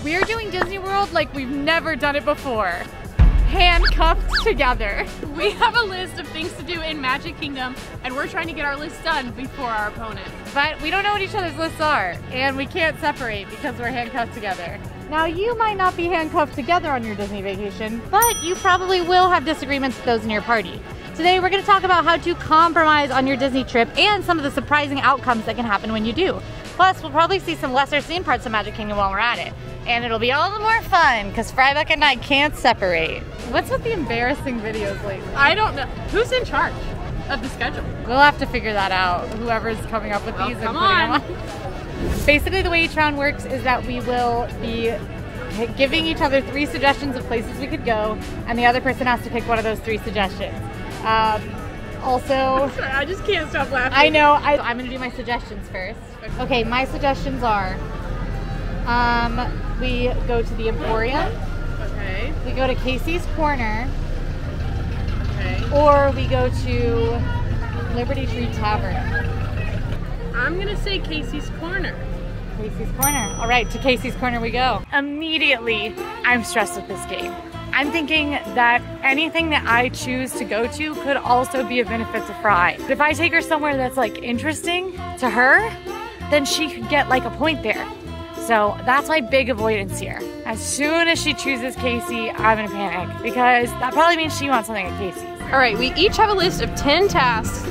We're doing Disney World like we've never done it before. Handcuffed together. We have a list of things to do in Magic Kingdom, and we're trying to get our list done before our opponent. But we don't know what each other's lists are, and we can't separate because we're handcuffed together. Now, you might not be handcuffed together on your Disney vacation, but you probably will have disagreements with those in your party. Today, we're going to talk about how to compromise on your Disney trip and some of the surprising outcomes that can happen when you do. Plus, we'll probably see some lesser seen parts of Magic Kingdom while we're at it. And it'll be all the more fun because Fry Bucket and I can't separate. What's with the embarrassing videos lately? I don't know. Who's in charge of the schedule? We'll have to figure that out, whoever's coming up with these and come putting on. them on. Basically, the way each round works is that we will be giving each other 3 suggestions of places we could go, and the other person has to pick one of those 3 suggestions. Also, Sorry, I just can't stop laughing. I know, I'm gonna do my suggestions first. Okay, my suggestions are, we go to the Emporium. Okay. We go to Casey's Corner. Okay. Or we go to Liberty Tree Tavern. I'm gonna say Casey's Corner. Casey's Corner. All right, to Casey's Corner we go. Immediately, I'm stressed with this game. I'm thinking that anything that I choose to go to could also be a benefit to Fry. If I take her somewhere that's like interesting to her, then she could get like a point there. So that's my big avoidance here. As soon as she chooses Casey, I'm gonna panic because that probably means she wants something at Casey's. All right, we each have a list of 10 tasks,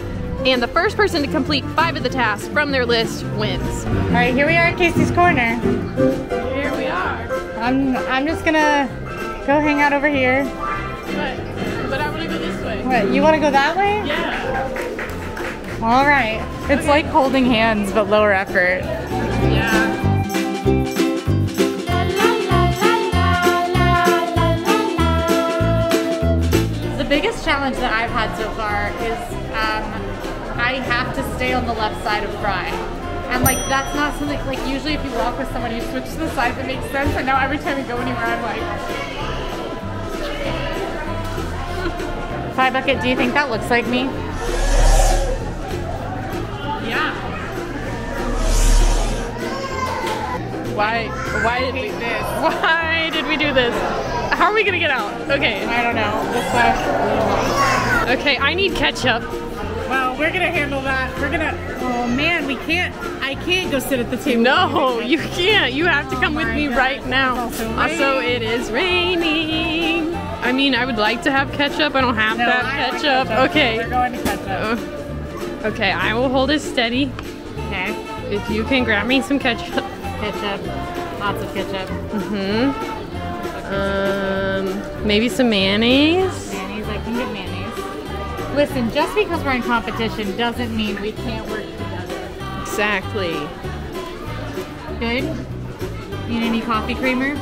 and the first person to complete 5 of the tasks from their list wins. All right, here we are at Casey's Corner. Here we are. I'm just gonna go hang out over here. But I want to go this way. What, you want to go that way? Yeah. All right. It's like holding hands, but lower effort. Yeah. The biggest challenge that I've had so far is I have to stay on the left side of Fry. And like, that's not something, like usually if you walk with someone, you switch to the side that makes sense. And now every time we go anywhere, I'm like... Fry Bucket, do you think that looks like me? Yeah. Why did we do this? Why did we do this? How are we gonna get out? Okay. I don't know. This way. Okay, I need ketchup. Well, we're gonna handle that. We're gonna. Oh man, we can't. I can't go sit at the table. No, you can't. You have to come with me right now. Also, it is raining. I mean, I would like to have ketchup. I don't have to have ketchup. Okay. We're going to ketchup. Okay, I will hold it steady. Okay. If you can grab me some ketchup. Ketchup. Lots of ketchup. Maybe some mayonnaise. Mayonnaise, I can get mayonnaise. Listen, just because we're in competition doesn't mean we can't work together. Exactly. Good? Need any coffee creamer?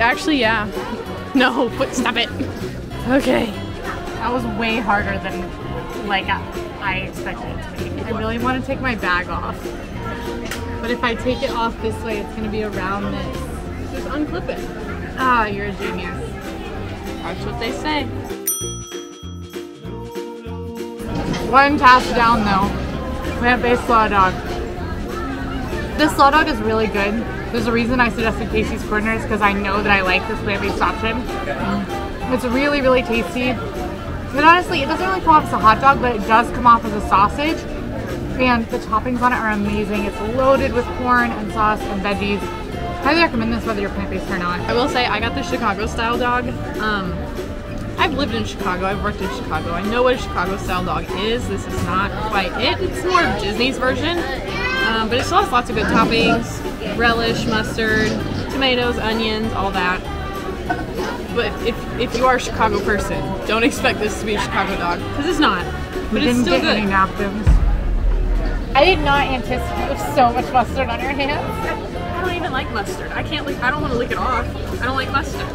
Actually, yeah. No, stop it. Okay. That was way harder than like I expected it to be. I really want to take my bag off. But if I take it off this way, it's going to be around this. Just unclip it. Ah, you're a genius. That's what they say. One task down though. Plant-based slaw dog. This slaw dog is really good. There's a reason I suggested Casey's Corner because I know that I like this plant-based option. It's really, really tasty. And honestly, it doesn't really come off as a hot dog, but it does come off as a sausage. And the toppings on it are amazing. It's loaded with corn and sauce and veggies. I highly recommend this whether you're plant-based or not. I will say I got the Chicago style dog. I've lived in Chicago, I've worked in Chicago. I know what a Chicago style dog is. This is not quite it. It's more of Disney's version. But it still has lots of good toppings. Relish, mustard, tomatoes, onions, all that. But if you are a Chicago person, don't expect this to be a Chicago dog, because it's not. But it's still good. Any napkins. I did not anticipate so much mustard on your hands. I don't even like mustard. I don't want to lick it off. I don't like mustard.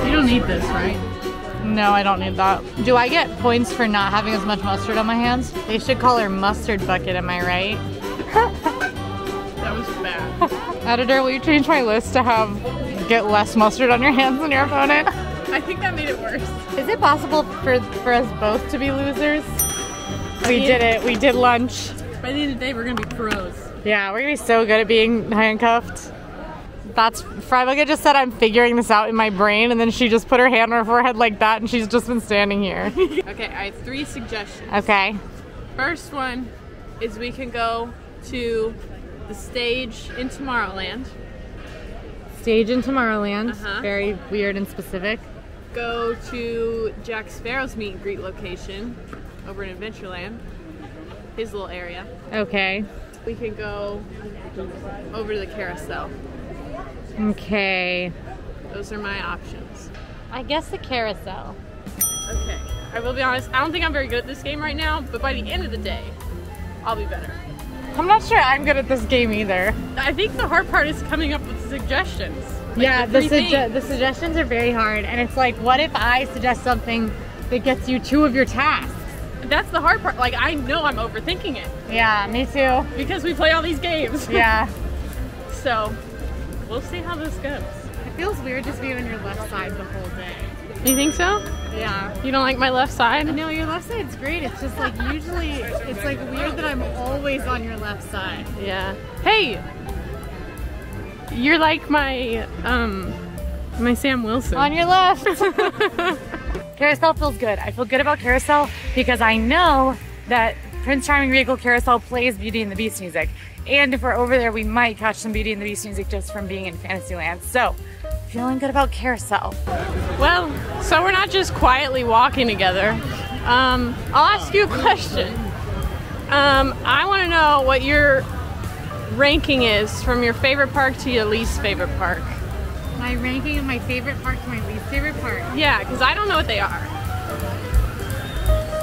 You don't need this, right? No, I don't need that. Do I get points for not having as much mustard on my hands? They should call her Mustard Bucket, am I right? That was bad. Editor, will you change my list to have get less mustard on your hands than your opponent? I think that made it worse. Is it possible for us both to be losers? We did it. We did lunch. By the end of the day, we're gonna be pros. Yeah, we're gonna be so good at being handcuffed. Fryboga just said I'm figuring this out in my brain, and then she just put her hand on her forehead like that, and she's just been standing here. Okay, I have 3 suggestions. Okay. First one is we can go to the stage in Tomorrowland. Stage in Tomorrowland. Very weird and specific. Go to Jack Sparrow's meet and greet location over in Adventureland. His little area. Okay. We can go over to the carousel. Okay. Those are my options. I guess the carousel. Okay. I will be honest, I don't think I'm very good at this game right now, but by the end of the day, I'll be better. I'm not sure I'm good at this game either. I think the hard part is coming up with suggestions. Like yeah, the suggestions are very hard, and it's like, what if I suggest something that gets you 2 of your tasks? That's the hard part. Like, I know I'm overthinking it. Yeah, me too. Because we play all these games. Yeah. So, we'll see how this goes. It feels weird just being on your left side the whole day. You think so? Yeah. You don't like my left side? No, your left side's great. It's just like usually, it's like weird that I'm always on your left side. Yeah. Hey! You're like my, my Sam Wilson. On your left! Carousel feels good. I feel good about Carousel because I know that Prince Charming Regal Carousel plays Beauty and the Beast music. And if we're over there, we might catch some Beauty and the Beast music just from being in Fantasyland. So, feeling good about Carousel. Well, so we're not just quietly walking together. I'll ask you a question. I want to know what your ranking is from your favorite park to your least favorite park. My ranking of my favorite park to my least favorite park? Yeah, because I don't know what they are.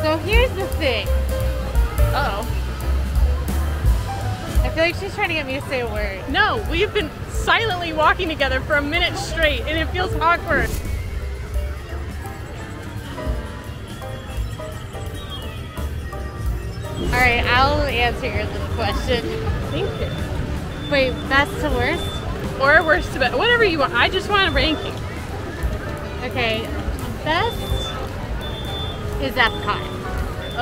So here's the thing. Uh-oh. I feel like she's trying to get me to say a word. No, we've been silently walking together for a minute straight, and it feels awkward. Alright, I'll answer your little question. Thank you. Wait, best to worst? Or worst to best, whatever you want. I just want a ranking. Okay, best is Epcot.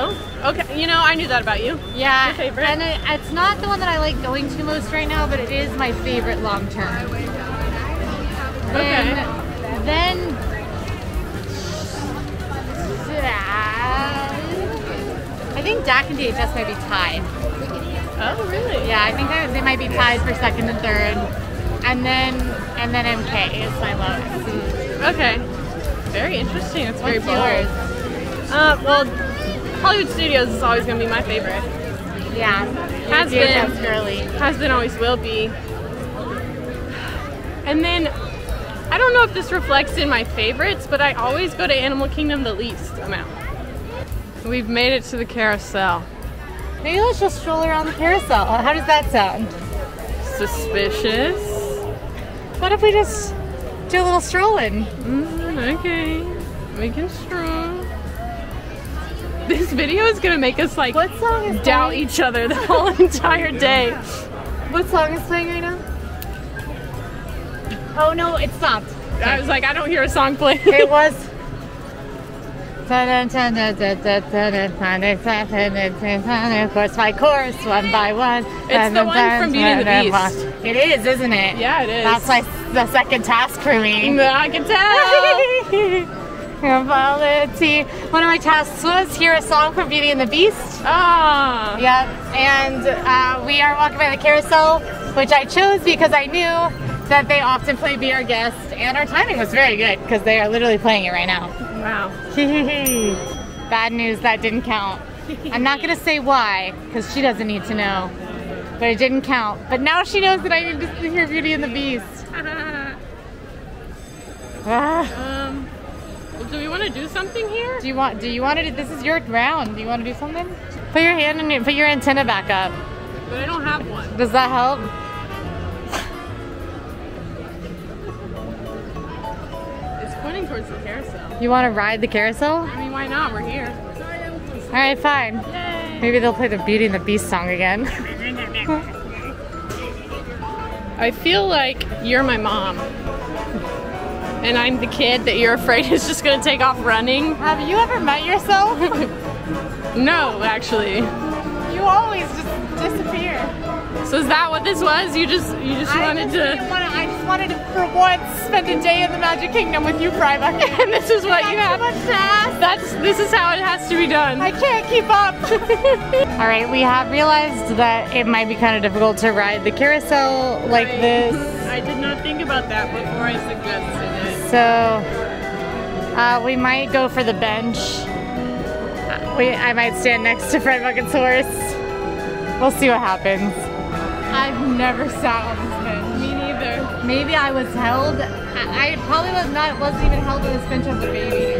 Oh, okay. You know, I knew that about you. Yeah, your favorite. And it's not the one that I like going to most right now, but it is my favorite long term. Okay. Then I think DAC and DHS might be tied. Oh, really? Yeah, I think they might be tied for second and third, and then MK is my lowest. Okay. Very interesting. It's very bold. Yours? Well, Hollywood Studios is always going to be my favorite. Yeah. Has been, always will be. And then, I don't know if this reflects in my favorites, but I always go to Animal Kingdom the least amount. We've made it to the carousel. Maybe let's just stroll around the carousel. How does that sound? Suspicious. What if we just do a little strolling? Okay. We can stroll. This video is gonna make us like what song is doubt playing? each other the whole entire day. What song is playing right now? Oh no, it stopped. I was like, I don't hear a song playing. It was. Course by course, one by one. It's the one from Beauty and the Beast. It is, isn't it? Yeah, it is. That's like the second task for me. I can tell. One of my tasks was hear a song from Beauty and the Beast. Ah. Yep. And we are walking by the carousel, which I chose because I knew that they often play Be Our Guest, and our timing was very good because they are literally playing it right now. Wow. Bad news, that didn't count. I'm not going to say why, because she doesn't need to know. But it didn't count. But now she knows that I need to hear Beauty and the Beast. Well, do we want to do something here? Do you want to, this is your round. Do you want to do something? Put your hand in put your antenna back up. But I don't have one. Does that help? It's pointing towards the carousel. You want to ride the carousel? I mean, why not? We're here. All right, fine. Yay. Maybe they'll play the Beauty and the Beast song again. I feel like you're my mom. And I'm the kid that you're afraid is just going to take off running. Have you ever met yourself? No, actually. You always just disappear. So is that what this was? You just wanted to... I just wanted to, for once, spend a day in the Magic Kingdom with you, Fry Bucket. And this is what you have. This is how it has to be done. I can't keep up. All right, we have realized that it might be kind of difficult to ride the carousel like this. I did not think about that before I suggested it. So we might go for the bench. I might stand next to Fry Bucket's horse. We'll see what happens. I've never sat on this bench. Me neither. Maybe I was held. I probably wasn't even held on this bench as a baby.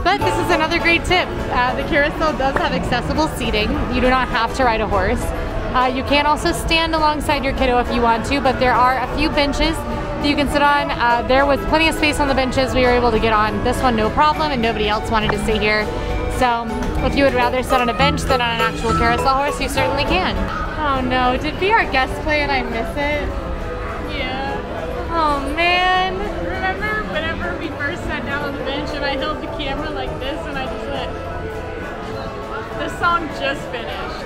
But this is another great tip. The carousel does have accessible seating. You do not have to ride a horse. You can also stand alongside your kiddo if you want to, but there are a few benches that you can sit on. There was plenty of space on the benches we were able to get on. This one, no problem, and nobody else wanted to sit here. So if you would rather sit on a bench than on an actual carousel horse, you certainly can. Oh no, did Be Our Guest play and I miss it? Yeah. Oh man. Remember whenever we first sat down on the bench and I held the camera like this and I just went, the song just finished.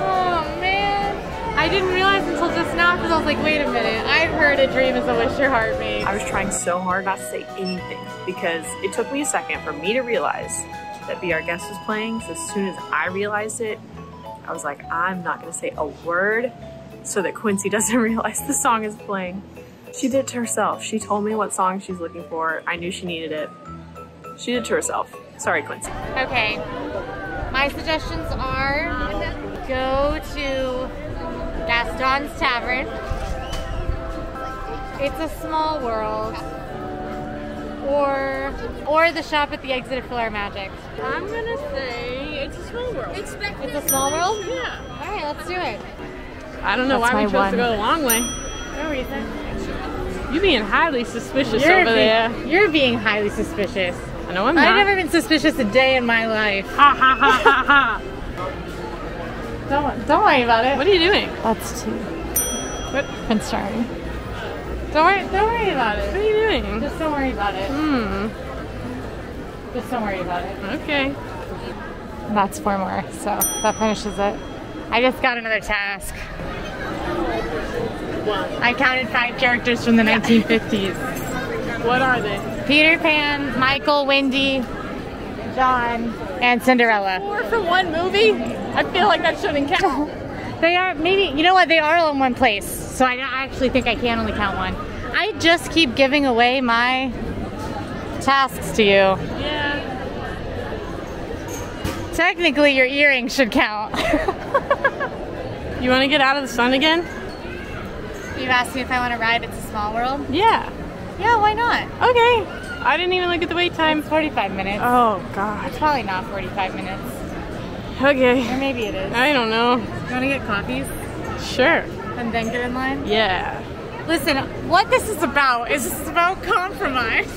Oh man. I didn't realize until just now because I was like, wait a minute, I've heard a dream is a wish your heart makes. I was trying so hard not to say anything because it took me a second for me to realize that Be Our Guest was playing. So as soon as I realized it, I was like, I'm not gonna say a word so that Quincy doesn't realize the song is playing. She did it to herself. She told me what song she's looking for. I knew she needed it. She did it to herself. Sorry, Quincy. Okay, my suggestions are go to Gaston's Tavern. It's a Small World. Or the shop at the exit of PhilharMagic. I'm gonna say it's a Small World. It's a Small World? Yeah. All right, let's do it. I don't know why we chose to go the long way. No reason. You being highly suspicious over there. You're being highly suspicious. I know I'm not. I've never been suspicious a day in my life. Ha ha ha ha ha. Don't worry about it. What are you doing? That's two. What? I'm sorry. Don't worry about it. What are you doing? Just don't worry about it. Just don't worry about it. Okay. That's 4 more, so that finishes it. I just got another task. What? I counted 5 characters from the 1950s. What are they? Peter Pan, Michael, Wendy, John, and Cinderella. 4 for one movie? I feel like that shouldn't count. They are, maybe, you know what, they are all in one place. So I actually think I can only count 1. I just keep giving away my tasks to you. Yeah. Technically, your earrings should count. You want to get out of the sun again? You've asked me if I want to ride It's a Small World? Yeah. Yeah, why not? Okay. I didn't even look at the wait time. It's 45 minutes. Oh, God. It's probably not 45 minutes. Okay. Or maybe it is. I don't know. You want to get coffees? Sure. And then get in line? Yeah. Listen, what this is about compromise.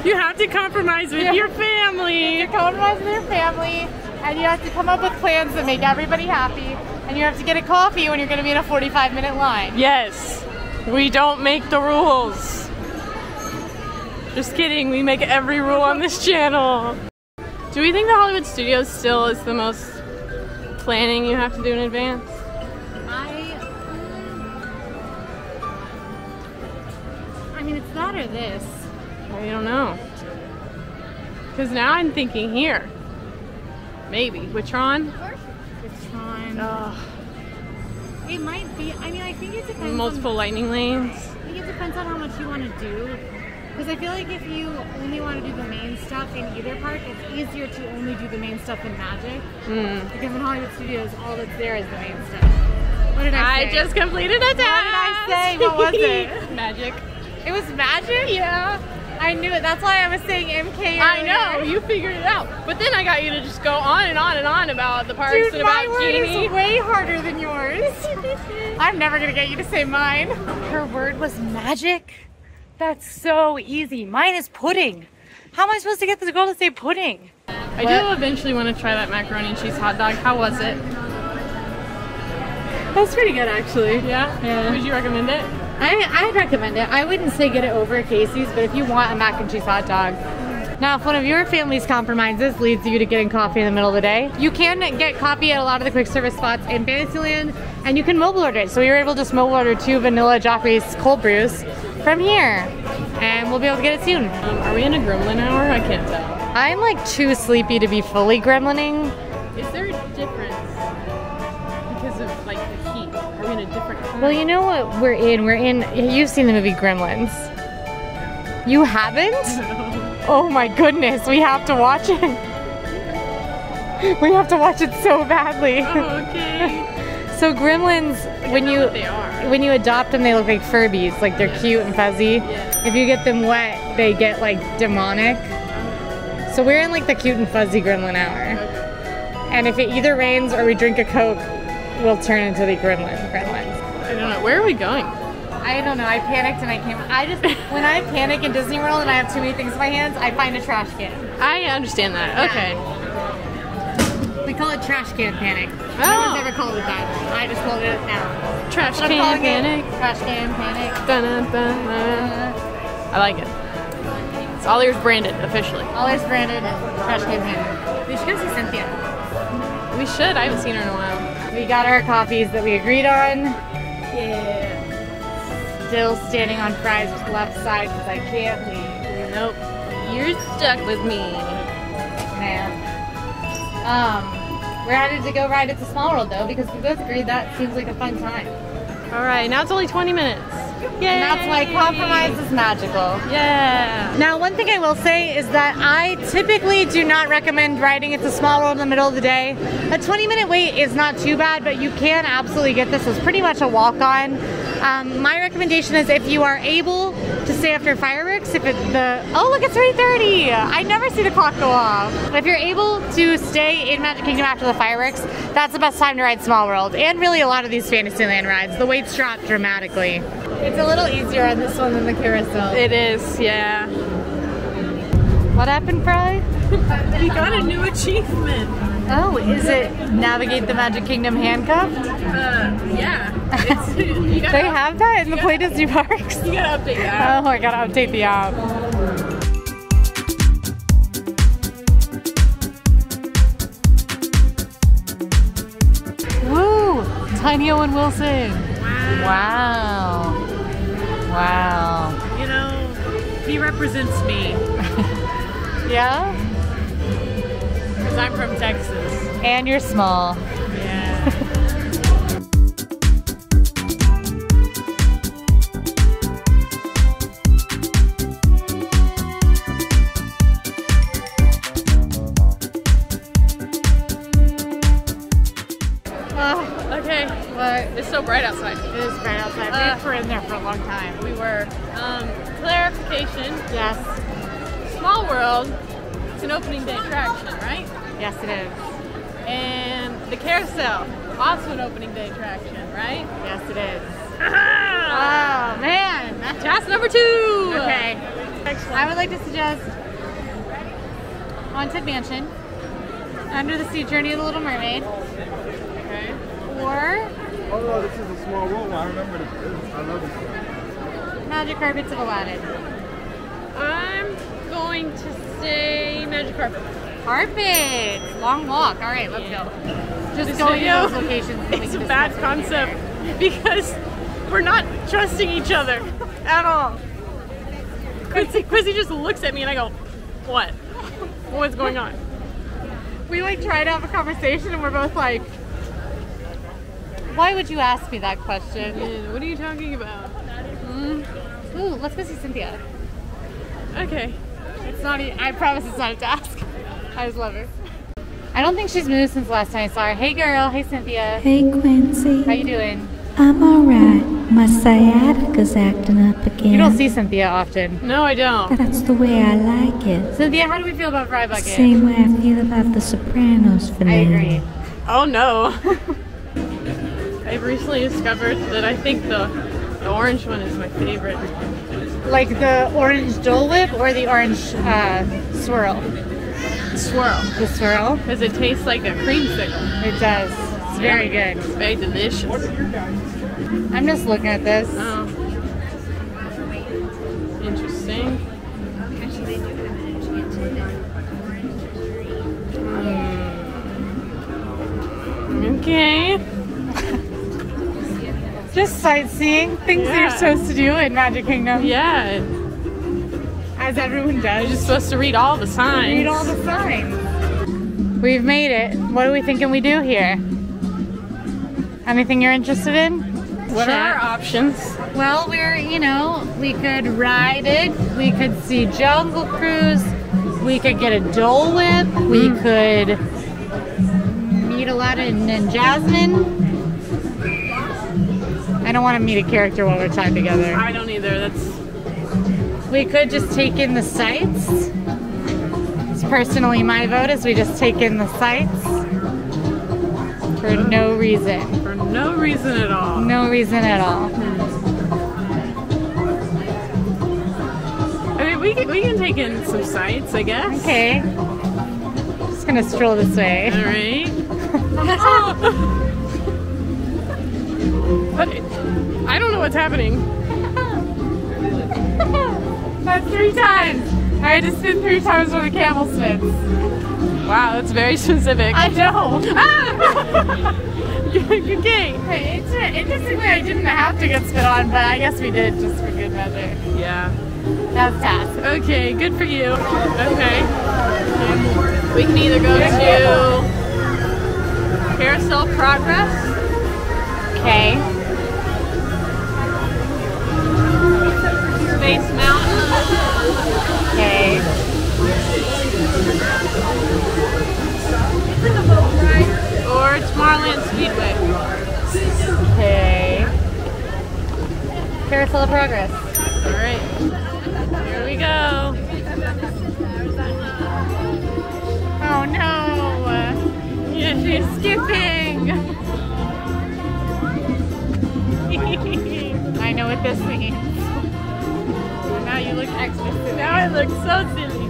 You have to compromise with your family. You have to compromise with your family, and you have to come up with plans that make everybody happy, and you have to get a coffee when you're going to be in a 45-minute line. Yes. We don't make the rules. Just kidding. We make every rule on this channel. Do we think the Hollywood Studios still is the most planning you have to do in advance? I mean, it's that or this. I don't know. Because now I'm thinking here. Maybe. With Tron? It's Tron. Ugh. It might be. I mean, I think it depends. Multiple lightning lanes. I think it depends on how much you want to do. Because I feel like if you only want to do the main stuff in either park, it's easier to only do the main stuff in Magic. Because in Hollywood Studios, all that's there is the main stuff. What did I say? I just completed a task. What did I say? What was it? Magic. It was Magic? Yeah. I knew it. That's why I was saying MK earlier. I know. You figured it out. But then I got you to just go on and on and on about the parks and about my word Genie. is way harder than yours. I'm never going to get you to say mine. Her word was magic? That's so easy. Mine is pudding. How am I supposed to get this girl to say pudding? I do eventually want to try that macaroni and cheese hot dog. How was it? That's pretty good, actually. Yeah? Yeah. Would you recommend it? I'd recommend it. I wouldn't say get it over at Casey's, but if you want a mac and cheese hot dog, Now, if one of your family's compromises leads you to getting coffee in the middle of the day, you can get coffee at a lot of the quick service spots in Fantasyland, and you can mobile order it. So we were able to just mobile order 2 vanilla Joffrey's cold brews from here, and we'll be able to get it soon. Are we in a gremlin hour? I can't tell. I'm like too sleepy to be fully gremlining. Is there a difference because of like the heat? Are we in a different time? Well, you know what we're in? You've seen the movie Gremlins. You haven't? Oh my goodness, we have to watch it. We have to watch it so badly. Oh, okay. So Gremlins, when you adopt them, they look like Furbies. Like they're cute and fuzzy. Yeah. If you get them wet, they get like demonic. So we're in like the cute and fuzzy gremlin hour. And if it either rains or we drink a Coke, we'll turn into the gremlins. I don't know. Where are we going? I don't know. I panicked and I came. When I panic in Disney World and I have too many things in my hands, I find a trash can. I understand that. Yeah. Okay. We call it trash can panic. Oh. No one's ever called it that. I just called it now. Trash can panic. Trash can panic. Dun, dun, dun, dun. I like it. It's AllEars branded officially. AllEars branded trash can panic. We should go see Cynthia. We should. I haven't seen her in a while. We got our coffees that we agreed on. Yeah. Still standing on Fry's left side because I can't leave. Nope. You're stuck with me. Man. We're headed to go ride at the Small World though because we both agreed that seems like a fun time. Alright, now it's only 20 minutes. Yay! And that's why compromise is magical. Yeah! Now, one thing I will say is that I typically do not recommend riding at the Small World in the middle of the day. A 20-minute wait is not too bad, but you can absolutely get this. It's pretty much a walk-on. My recommendation is if you are able to stay after fireworks, oh look, it's 3:30. I never see the clock go off. If you're able to stay in Magic Kingdom after the fireworks, that's the best time to ride Small World, and really a lot of these Fantasyland rides. The waits drop dramatically. It's a little easier on this one than the carousel. It is, yeah. What happened, Fry? We got a new achievement. Oh, is it navigate the Magic Kingdom handcuffed? Yeah. They have that in the Play Disney parks? You gotta update the app. Oh, I gotta update the app. Woo! Tiny Owen Wilson. Wow. Wow. You know, he represents me. Yeah? Because I'm from Texas. And you're small. Yeah. Okay. What? It's so bright outside. It is bright outside. We were in there for a long time. We were. Clarification. Yes. Small World. It's an opening day attraction, right? Yes, it is. And the carousel, also an opening day attraction, right? Yes, it is. Ah! Oh, man. Task number 2. Okay. I would like to suggest Haunted Mansion, Under the Sea Journey of the Little Mermaid, Okay. or Oh no, this is a Small World. I remember this. I love this. Magic Carpets of Aladdin. I'm going to say Magic Carpet. Carpet! Long walk. All right, let's go. Just This going to video those locations. and we It's can a bad discuss it concept later. because we're not trusting each other at all. Quincy just looks at me and I go, what? What's going on? We like try to have a conversation and we're both like, why would you ask me that question? Man, what are you talking about? Ooh, let's go see Cynthia. Okay. It's not. I promise it's not a task. I just love her. I don't think she's moved since the last time I saw her. Hey, girl. Hey, Cynthia. Hey, Quincy. How you doing? I'm alright. My sciatica's acting up again. You don't see Cynthia often. No, I don't. That's the way I like it. Cynthia, how do we feel about Fry Bucket? Same way I feel about the Sopranos I finale. agree. Oh no. I've recently discovered that I think the orange one is my favorite. Like the orange Dole Whip or the orange swirl? Swirl. The swirl? Because it tastes like a creamsicle. It does. It's very good. It's very delicious. I'm just looking at this. Oh. Interesting. Okay. Just sightseeing, things that you're supposed to do in Magic Kingdom. Yeah. As everyone does. You're just supposed to read all the signs. Read all the signs. We've made it. What are we thinking we do here? Anything you're interested in? What are our options? Well, we could ride it. We could see Jungle Cruise. We could get a Dole Whip. We could meet Aladdin and Jasmine. I don't want to meet a character while we're tied together. I don't either. We could just take in the sights. It's personally my vote is we just take in the sights for no reason. For no reason at all. No reason at all. I mean, we can take in some sights, I guess. Okay. Just gonna stroll this way. All right. But I don't know what's happening. That's 3 times. I had to spin 3 times when the camel spins. Wow, that's very specific. I know. Okay. Hey, interestingly, I didn't have to get spit on, but I guess we did just for good measure. Yeah. That's a task. Okay, good for you. Okay. We can either go to Carousel Progress. Okay. Space Mountain. Okay. Or Tomorrowland Speedway. Okay. Carousel of Progress. Alright. Here we go. Oh no! Yeah, she's Skipping! I know what this means. Now you look extra silly. Now I look so silly.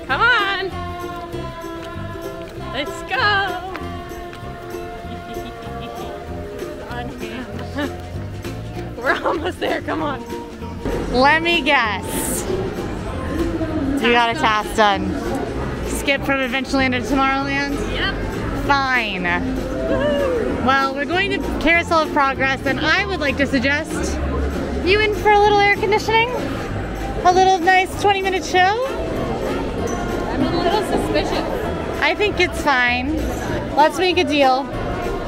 Come on! Let's go! We're almost there, come on. Let me guess. You got a task done. Skip from Adventureland to Tomorrowland? Yep. Fine. Well, we're going to Carousel of Progress, and I would like to suggest you in for a little air conditioning? A little nice 20-minute show? I'm a little suspicious. I think it's fine. Let's make a deal.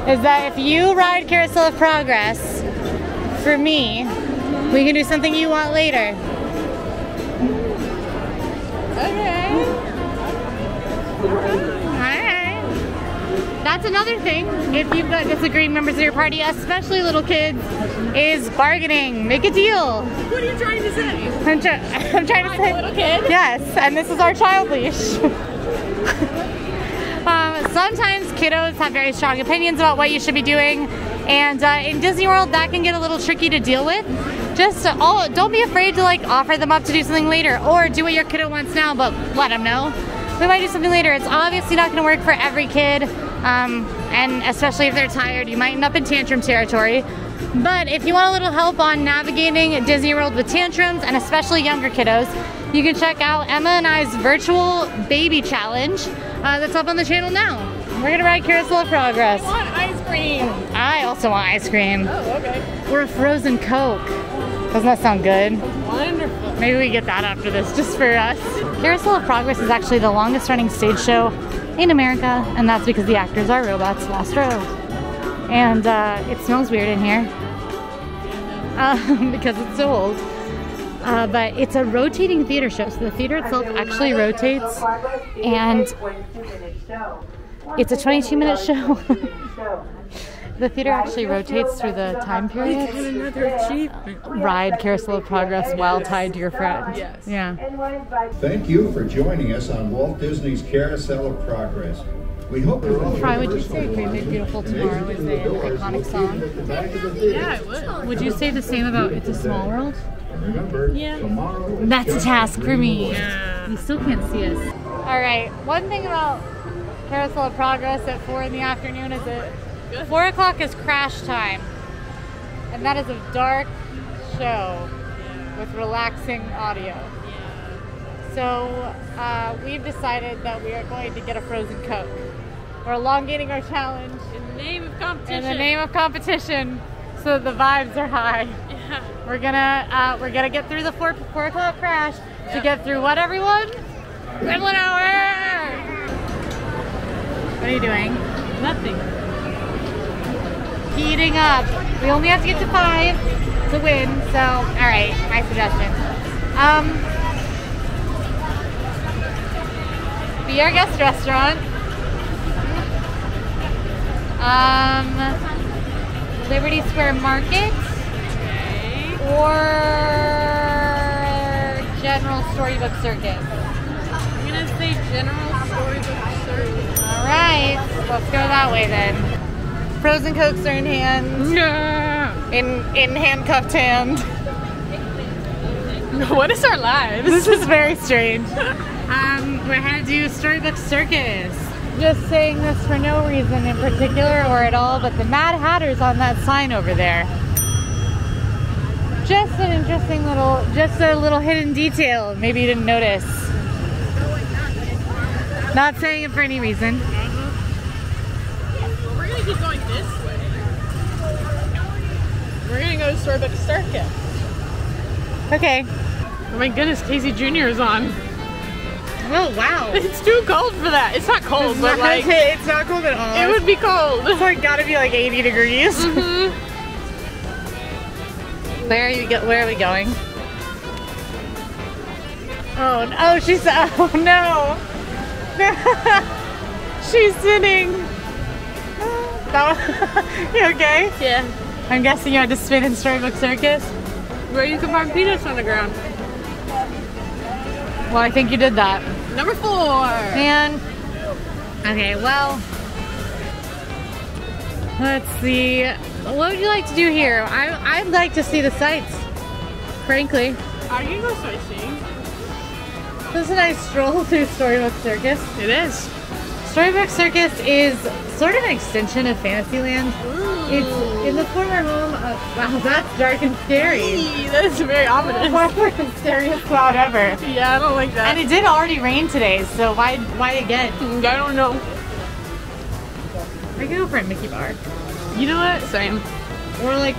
Is that if you ride Carousel of Progress, for me, we can do something you want later. Okay. Alright. That's another thing, if you've got disagreeing members of your party, especially little kids, is bargaining. Make a deal. What are you trying to say? I'm trying to say, little kid? yes, and this is our child leash. Sometimes kiddos have very strong opinions about what you should be doing, and in Disney World that can get a little tricky to deal with. Just don't be afraid to offer them up to do something later, or do what your kiddo wants now, but let them know. We might do something later. It's obviously not going to work for every kid, and especially if they're tired, you might end up in tantrum territory. But if you want a little help on navigating Disney World with tantrums, and especially younger kiddos, you can check out Emma and I's virtual baby challenge that's up on the channel now. We're gonna ride Carousel of Progress. I want ice cream. I also want ice cream. Oh, okay. Or a frozen Coke. Doesn't that sound good? Wonderful. Maybe we get that after this, just for us. Carousel of Progress is actually the longest running stage show in America, and that's because the actors are robots, last row. And it smells weird in here because it's so old. But it's a rotating theater show, so the theater itself actually rotates, and it's a 22-minute show. The theater actually rotates through the time period. Another achievement. Ride Carousel of Progress while tied to your friend. Yes. Yeah. Thank you for joining us on Walt Disney's Carousel of Progress. We hope you enjoy. Fry, would you say Great Big Beautiful Tomorrow is an iconic song? Yeah, I would. Would you say the same about It's a Small World? Remember, Yeah. tomorrow. That's a task for me. Yeah. You still can't see us. All right. One thing about Carousel of Progress at 4 in the afternoon is that 4 o'clock is crash time, and that is a dark show with relaxing audio. So we've decided that we are going to get a frozen Coke. We're elongating our challenge. In the name of competition. In the name of competition, so the vibes are high. Yeah. We're gonna get through the 4 o'clock crash to get through what, everyone? Gremlin hour! What are you doing? Nothing. Heating up. We only have to get to 5 to win, so alright, my suggestion. Be Our Guest restaurant. Liberty Square Market. Okay. Or General Storybook Circus. I'm gonna say General Storybook Circus. Alright, let's go that way then. Frozen Cokes are in hand. No. In handcuffed hand. What is our lives? This is very strange. We're headed to Storybook Circus. Just saying this for no reason in particular or at all, but the Mad Hatter's on that sign over there. Just an interesting little, just a little hidden detail. Maybe you didn't notice. Not saying it for any reason. We're gonna keep going this way. We're gonna go to Storybook Circus. Okay. Oh my goodness, Casey Jr. is on. Oh wow. It's too cold for that. It's not cold, but like it's not cold at all. it would be cold. It's like gotta be like 80 degrees. Mm-hmm. Where are we going? Oh no, she's oh no. She's sitting. You okay? Yeah. I'm guessing you had to spin in Storybook Circus? Where you can find peanuts on the ground. Well, I think you did that. Number 4. And okay, well, let's see. What would you like to do here? I'd like to see the sights, frankly. Are you go sightseeing? This is a nice stroll through Storybook Circus. It is. Storybook Circus is sort of an extension of Fantasyland. It's in the former home of, wow, that's dark and scary. Eee, that is very ominous. What's the scariest cloud ever? Yeah, I don't like that. And it did already rain today, so why again? I don't know. I could go for a Mickey bar. You know what? Same. Or like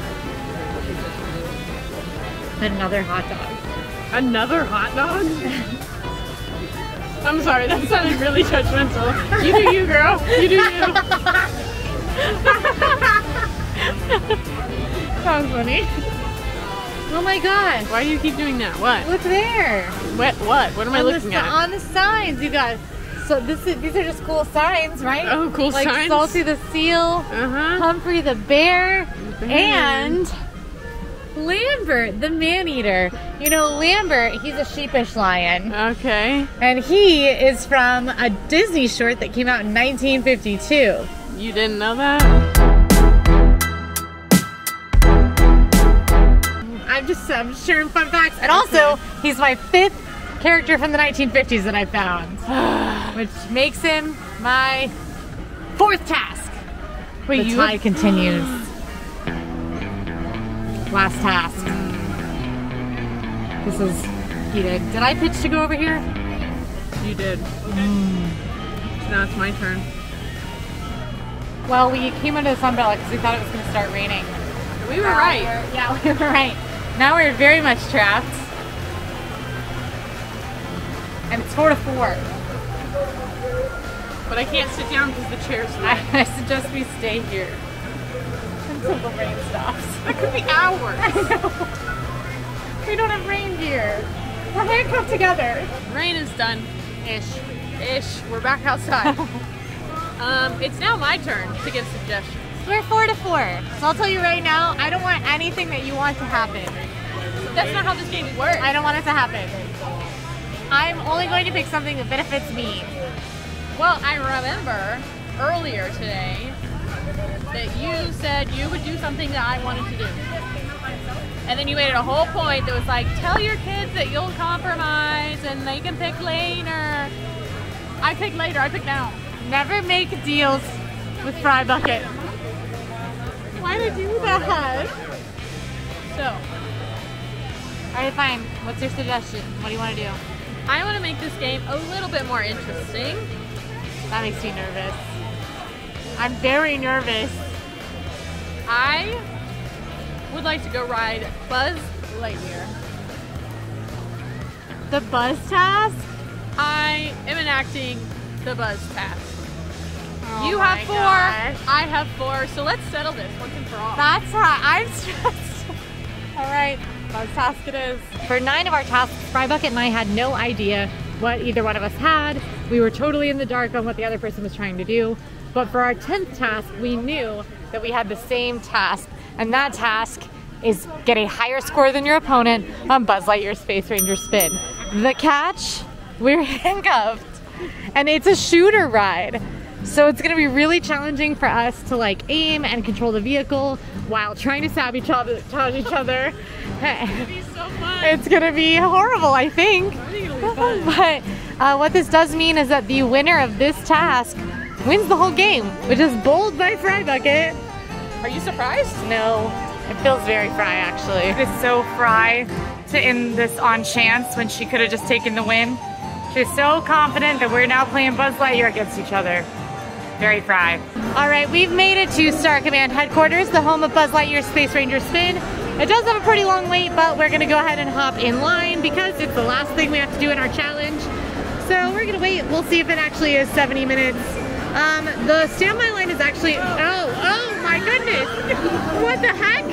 another hot dog. Another hot dog? I'm sorry, that sounded really judgmental. You do you, girl. You do you. That was funny. Oh my gosh. Why do you keep doing that? What? Look there. What? What am I looking at? On the signs, you got. So these are just cool signs, right? Oh, cool like signs. Salty the Seal, Humphrey the Bear, and Lambert the Man-Eater. You know, Lambert, he's a sheepish lion. Okay. And he is from a Disney short that came out in 1952. You didn't know that? I'm just sharing fun facts. And also, he's my 5th character from the 1950s that I found. Which makes him my 4th task. Wait, the tie continues. Last task. This is heated. Did I pitch to go over here? You did. So now it's my turn. Well, we came under this umbrella because we thought it was going to start raining. We were right. Yeah, we were right. Now we're very much trapped. And it's 4 to 4. But I can't sit down because the chair's wet. I suggest we stay here until the rain stops. That could be hours. I know. We don't have reindeer. We're handcuffed together. Rain is done. Ish. We're back outside. It's now my turn to give suggestions. We're 4 to 4. So I'll tell you right now, I don't want anything that you want to happen. That's not how this game works. I don't want it to happen. I'm only going to pick something that benefits me. Well, I remember earlier today that you said you would do something that I wanted to do. And then you made it a whole point that was like, tell your kids that you'll compromise and they can pick later. I pick later, I pick now. Never make deals with Fry Bucket. Why did you do that? So, alright, fine. What's your suggestion? What do you want to do? I want to make this game a little bit more interesting. That makes me nervous. I'm very nervous. I would like to go ride Buzz Lightyear. The buzz task? I am enacting the Buzz task. Oh You have my 4, gosh. I have 4, so let's settle this once and for all. That's right. I'm stressed. All right, buzz task it is. For 9 of our tasks, Fry Bucket and I had no idea what either one of us had. We were totally in the dark on what the other person was trying to do. But for our 10th task, we knew that we had the same task. And that task is get a higher score than your opponent on Buzz Lightyear Space Ranger Spin. The catch, we're handcuffed. And it's a shooter ride. So it's gonna be really challenging for us to like aim and control the vehicle while trying to stab each other. It's gonna be so fun. It's gonna be horrible, I think. I think it'll be fun. But what this does mean is that the winner of this task wins the whole game, which is bold by Fry Bucket. Are you surprised? No, it feels very Fry actually. It's so Fry to end this on chance when she could have just taken the win. She's so confident that we're now playing Buzz Lightyear against each other. Very Fry. All right, we've made it to Star Command headquarters, the home of Buzz Lightyear Space Ranger Spin. It does have a pretty long wait, but we're gonna go ahead and hop in line because it's the last thing we have to do in our challenge. So we're gonna wait. We'll see if it actually is 70 minutes. The standby line is actually, oh my goodness. What the heck?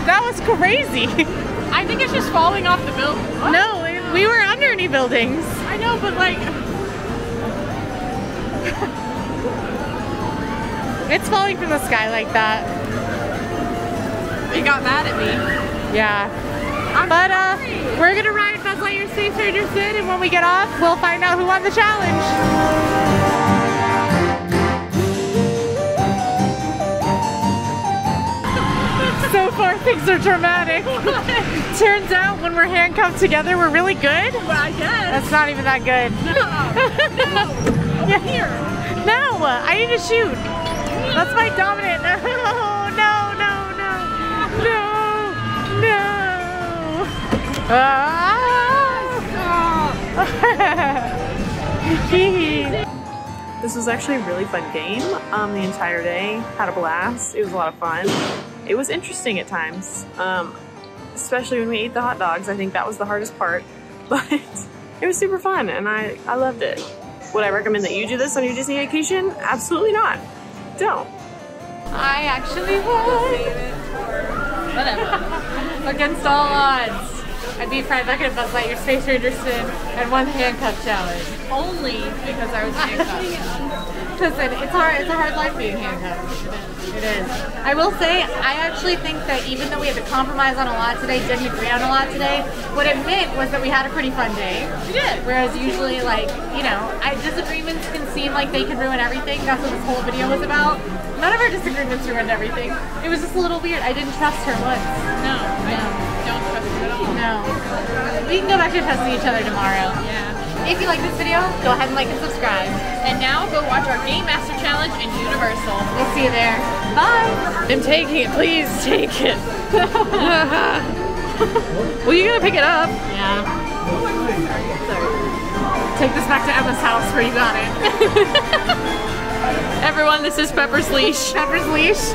That was crazy. I think it's just falling off the building. No, we were under any buildings. I know, but like... It's falling from the sky like that. They got mad at me. Yeah. But we're gonna ride Buzz Lightyear Space Ranger Spin, and when we get off, we'll find out who won the challenge. So far, things are dramatic. Turns out when we're handcuffed together, we're really good. Well, I guess. That's not even that good. No. Yeah. Here. No, I need to shoot. That's my dominant. No, no, no, no, no, no. This was actually a really fun game the entire day. Had a blast. It was a lot of fun. It was interesting at times, especially when we ate the hot dogs. I think that was the hardest part, but it was super fun and I loved it. Would I recommend that you do this on your Disney vacation? Absolutely not. Don't. I actually won. Whatever. Against all odds. I beat Fry Bucket and Buzz Lightyear Space Ranger Spin and won the handcuff challenge. Only because I was handcuffed. Listen, it's a hard life being handcuffed. It is. I will say, I actually think that even though we had to compromise on a lot today, didn't agree on a lot today, what it meant was that we had a pretty fun day. We did. Whereas usually, like, you know, disagreements can seem like they can ruin everything. That's what this whole video was about. None of our disagreements ruined everything. It was just a little weird. I didn't trust her once. No, I don't trust you at all. No. We can go back to trusting each other tomorrow. Yeah. If you like this video, go ahead and like and subscribe. And now go watch our Game Master Challenge in Universal. We'll see you there. Bye. I'm taking it. Please take it. Well, you're gonna pick it up. Yeah. Take this back to Emma's house where you got it. Everyone, this is Pepper's leash. Pepper's leash.